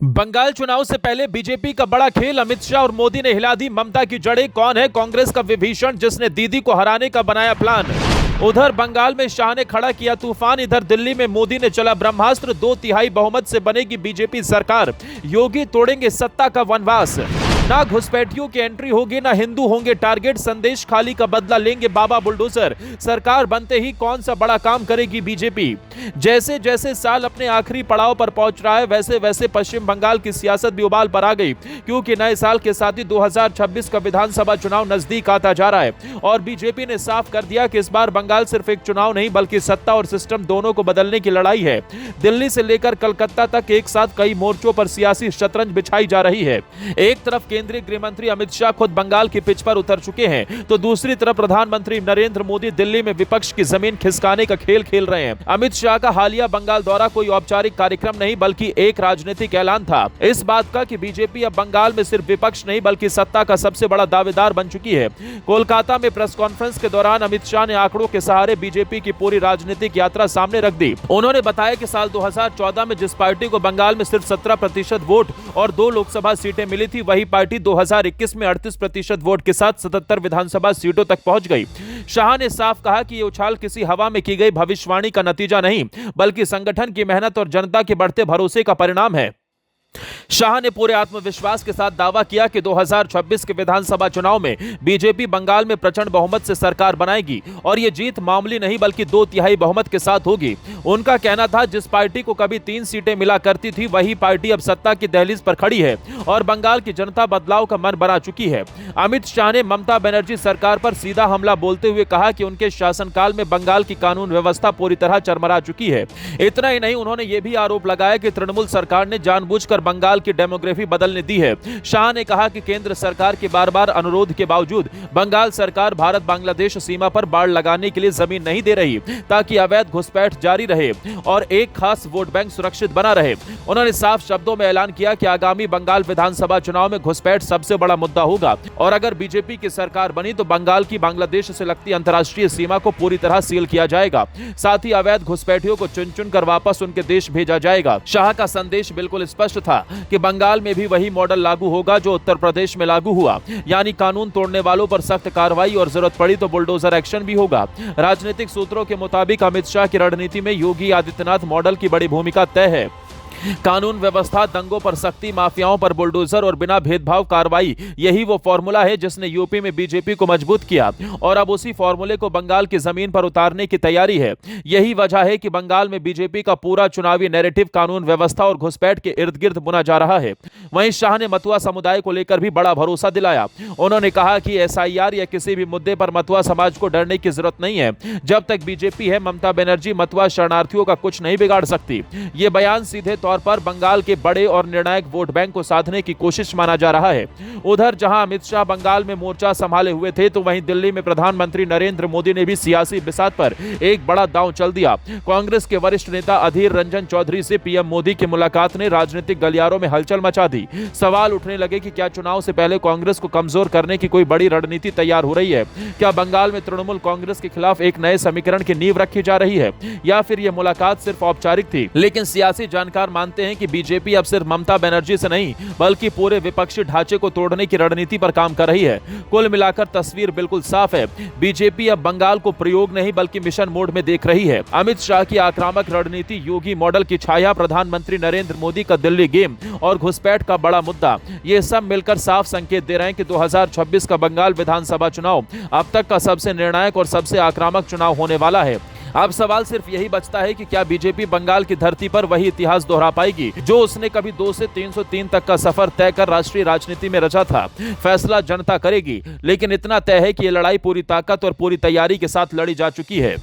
बंगाल चुनाव से पहले बीजेपी का बड़ा खेल, अमित शाह और मोदी ने हिला दी ममता की जड़ें। कौन है कांग्रेस का विभीषण जिसने दीदी को हराने का बनाया प्लान। उधर बंगाल में शाह ने खड़ा किया तूफान, इधर दिल्ली में मोदी ने चला ब्रह्मास्त्र। 2/3 बहुमत से बनेगी बीजेपी सरकार, योगी तोड़ेंगे सत्ता का वनवास। ना घुसपैठियों की एंट्री होगी, ना हिंदू होंगे टारगेट। संदेश खाली का बदला लेंगे बाबा बुलडोजर। सरकार बनते ही कौन सा बड़ा काम करेगी बीजेपी। जैसे जैसे साल अपने आखिरी पड़ाव पर पहुंच रहा है, वैसे वैसे पश्चिम बंगाल की सियासत भी उबाल पर आ गई, क्योंकि नए साल के साथ ही 2026 का विधानसभा चुनाव नजदीक आता जा रहा है। और बीजेपी ने साफ कर दिया कि इस बार बंगाल सिर्फ एक चुनाव नहीं, बल्कि सत्ता और सिस्टम दोनों को बदलने की लड़ाई है। दिल्ली से लेकर कलकत्ता तक एक साथ कई मोर्चों पर सियासी शतरंज बिछाई जा रही है। एक तरफ केंद्रीय गृह मंत्री अमित शाह खुद बंगाल की पिच पर उतर चुके हैं, तो दूसरी तरफ प्रधानमंत्री नरेंद्र मोदी दिल्ली में विपक्ष की जमीन खिसकाने का खेल खेल रहे हैं। अमित शाह का हालिया बंगाल दौरा कोई औपचारिक कार्यक्रम नहीं, बल्कि एक राजनीतिक ऐलान था, इस बात का कि बीजेपी अब बंगाल में सिर्फ विपक्ष नहीं, बल्कि सत्ता का सबसे बड़ा दावेदार बन चुकी है। कोलकाता में प्रेस कॉन्फ्रेंस के दौरान अमित शाह ने आंकड़ों के सहारे बीजेपी की पूरी राजनीतिक यात्रा सामने रख दी। उन्होंने बताया कि साल 2014 में जिस पार्टी को बंगाल में सिर्फ 17% वोट और 2 लोकसभा सीटें मिली थी, वही पार्टी 2021 में 38% वोट के साथ 77 विधानसभा सीटों तक पहुंच गई। शाह ने साफ कहा कि ये उछाल किसी हवा में की गई भविष्यवाणी का नतीजा नहीं, बल्कि संगठन की मेहनत और जनता के बढ़ते भरोसे का परिणाम है। शाह ने पूरे आत्मविश्वास के साथ दावा किया कि 2026 के विधानसभा चुनाव में बीजेपी बंगाल में प्रचंड बहुमत से सरकार बनाएगी, और यह जीत मामूली नहीं बल्कि 2/3 बहुमत के साथ होगी। उनका कहना था, जिस पार्टी को कभी 3 सीटें मिला करती थी, वही पार्टी अब सत्ता की दहलीज पर खड़ी है और बंगाल की जनता बदलाव का मन बना चुकी है। अमित शाह ने ममता बनर्जी सरकार पर सीधा हमला बोलते हुए कहा कि उनके शासनकाल में बंगाल की कानून व्यवस्था पूरी तरह चरमरा चुकी है। इतना ही नहीं, उन्होंने यह भी आरोप लगाया कि तृणमूल सरकार ने जानबूझकर बंगाल की डेमोग्राफी बदलने दी है। शाह ने कहा कि केंद्र सरकार के बार-बार अनुरोध के बावजूद बंगाल सरकार भारत बांग्लादेश सीमा पर बाड़ लगाने के लिए जमीन नहीं दे रही, ताकि अवैध घुसपैठ जारी रहे और एक खास वोट बैंक सुरक्षित बना रहे। उन्होंने साफ शब्दों में ऐलान किया कि आगामी बंगाल विधानसभा चुनाव में घुसपैठ सबसे बड़ा मुद्दा होगा, और अगर बीजेपी की सरकार बनी तो बंगाल की बांग्लादेश से लगती अंतर्राष्ट्रीय सीमा को पूरी तरह सील किया जाएगा। साथ ही अवैध घुसपैठियों को चुन चुन कर वापस उनके देश भेजा जाएगा। शाह का संदेश बिल्कुल स्पष्ट था कि बंगाल में भी वही मॉडल लागू होगा जो उत्तर प्रदेश में लागू हुआ, यानी कानून तोड़ने वालों पर सख्त कार्रवाई और जरूरत पड़ी तो बुलडोजर एक्शन भी होगा। राजनीतिक सूत्रों के मुताबिक अमित शाह की रणनीति में योगी आदित्यनाथ मॉडल की बड़ी भूमिका तय है। कानून व्यवस्था, दंगों पर सख्ती, माफियाओं पर बुलडोजर और बिना भेदभाव कार्रवाई, यही वो फॉर्मूला है जिसने यूपी में बीजेपी को मजबूत किया, और अब उसी फॉर्मूले को बंगाल की जमीन पर उतारने की तैयारी है। यही वजह है कि बंगाल में बीजेपी का पूरा चुनावी नैरेटिव कानून व्यवस्था और घुसपैठ के इर्द गिर्द बुना जा रहा है। वहीं शाह ने मतुआ समुदाय को लेकर भी बड़ा भरोसा दिलाया। उन्होंने कहा कि SIR या किसी भी मुद्दे पर मतुआ समाज को डरने की जरूरत नहीं है। जब तक बीजेपी है, ममता बनर्जी मतुआ शरणार्थियों का कुछ नहीं बिगाड़ सकती। ये बयान सीधे तौर पर बंगाल के बड़े और निर्णायक वोट बैंक को साधने की कोशिश माना जा रहा है। उधर जहां अमित शाह बंगाल में मोर्चा संभाले हुए थे, तो वहीं दिल्ली में प्रधानमंत्री नरेंद्र मोदी ने भी सियासी बिसात पर एक बड़ा दांव चल दिया। कांग्रेस के वरिष्ठ नेता अधीर रंजन चौधरी से पीएम मोदी की मुलाकात ने राजनीतिक गलियारों में हलचल मचा दी। सवाल उठने लगे कि क्या चुनाव से पहले कांग्रेस को कमजोर करने की कोई बड़ी रणनीति तैयार हो रही है। क्या बंगाल में तृणमूल कांग्रेस के खिलाफ एक नए समीकरण की नींव रखी जा रही है, या फिर यह मुलाकात सिर्फ औपचारिक थी। लेकिन सियासी जानकार मानते हैं कि बीजेपी अब सिर्फ ममता बनर्जी से नहीं, बल्कि पूरे विपक्षी ढांचे को तोड़ने की रणनीति पर काम कर रही है। कुल मिलाकर तस्वीर बिल्कुल साफ है। बीजेपी अब बंगाल को प्रयोग नहीं, बल्कि मिशन मोड में देख रही है। अमित शाह की आक्रामक रणनीति, योगी मॉडल की छाया, प्रधानमंत्री नरेंद्र मोदी का दिल्ली गेम और घुसपैठ का बड़ा मुद्दा, ये सब मिलकर साफ संकेत दे रहे हैं कि 2026 का बंगाल विधानसभा चुनाव अब तक का सबसे निर्णायक और सबसे आक्रामक चुनाव होने वाला है। अब सवाल सिर्फ यही बचता है कि क्या बीजेपी बंगाल की धरती पर वही इतिहास दोहरा पाएगी जो उसने कभी 2 से 303 तक का सफर तय कर राष्ट्रीय राजनीति में रचा था। फैसला जनता करेगी, लेकिन इतना तय है कि ये लड़ाई पूरी ताकत और पूरी तैयारी के साथ लड़ी जा चुकी है।